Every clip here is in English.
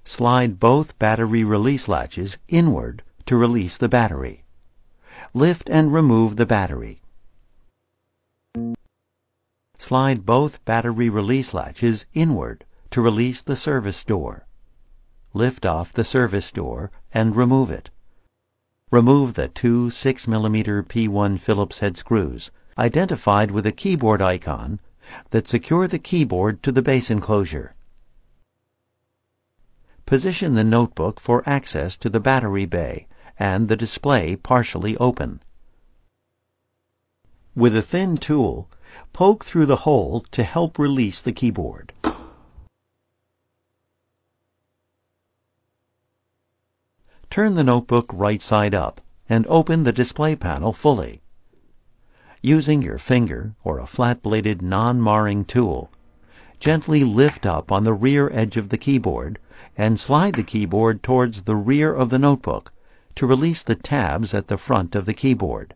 Slide both battery release latches inward to release the battery. Lift and remove the battery. Slide both battery release latches inward to release the service door. Lift off the service door and remove it. Remove the two 6mm P1 Phillips head screws, identified with a keyboard icon, that secure the keyboard to the base enclosure. Position the notebook for access to the battery bay and the display partially open. With a thin tool, poke through the hole to help release the keyboard. Turn the notebook right side up and open the display panel fully. Using your finger or a flat-bladed non-marring tool, gently lift up on the rear edge of the keyboard and slide the keyboard towards the rear of the notebook to release the tabs at the front of the keyboard.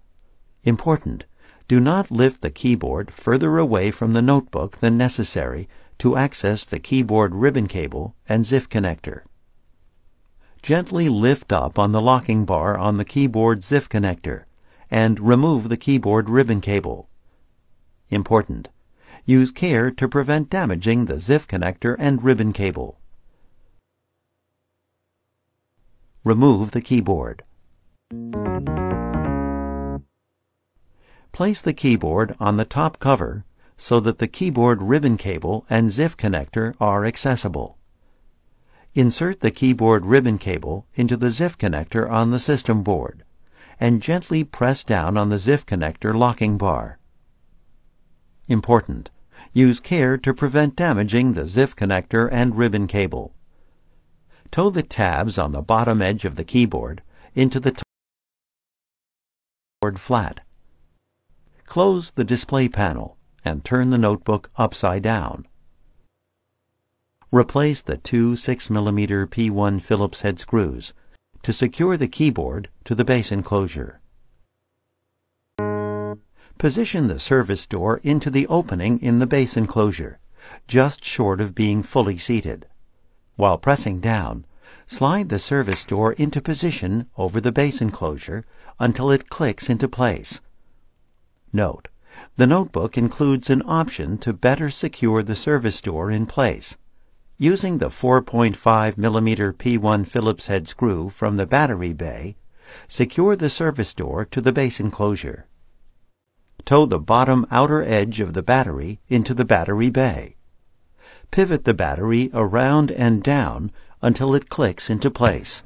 Important: do not lift the keyboard further away from the notebook than necessary to access the keyboard ribbon cable and ZIF connector. Gently lift up on the locking bar on the keyboard ZIF connector and remove the keyboard ribbon cable. Important: use care to prevent damaging the ZIF connector and ribbon cable. Remove the keyboard. Place the keyboard on the top cover so that the keyboard ribbon cable and ZIF connector are accessible. Insert the keyboard ribbon cable into the ZIF connector on the system board and gently press down on the ZIF connector locking bar. Important: use care to prevent damaging the ZIF connector and ribbon cable. Tow the tabs on the bottom edge of the keyboard into the keyboard flat. Close the display panel and turn the notebook upside down. Replace the two 6mm P1 Phillips head screws to secure the keyboard to the base enclosure. Position the service door into the opening in the base enclosure, just short of being fully seated. While pressing down, slide the service door into position over the base enclosure until it clicks into place. Note: the notebook includes an option to better secure the service door in place. Using the 4.5mm P1 Phillips head screw from the battery bay, secure the service door to the base enclosure. Tow the bottom outer edge of the battery into the battery bay. Pivot the battery around and down until it clicks into place.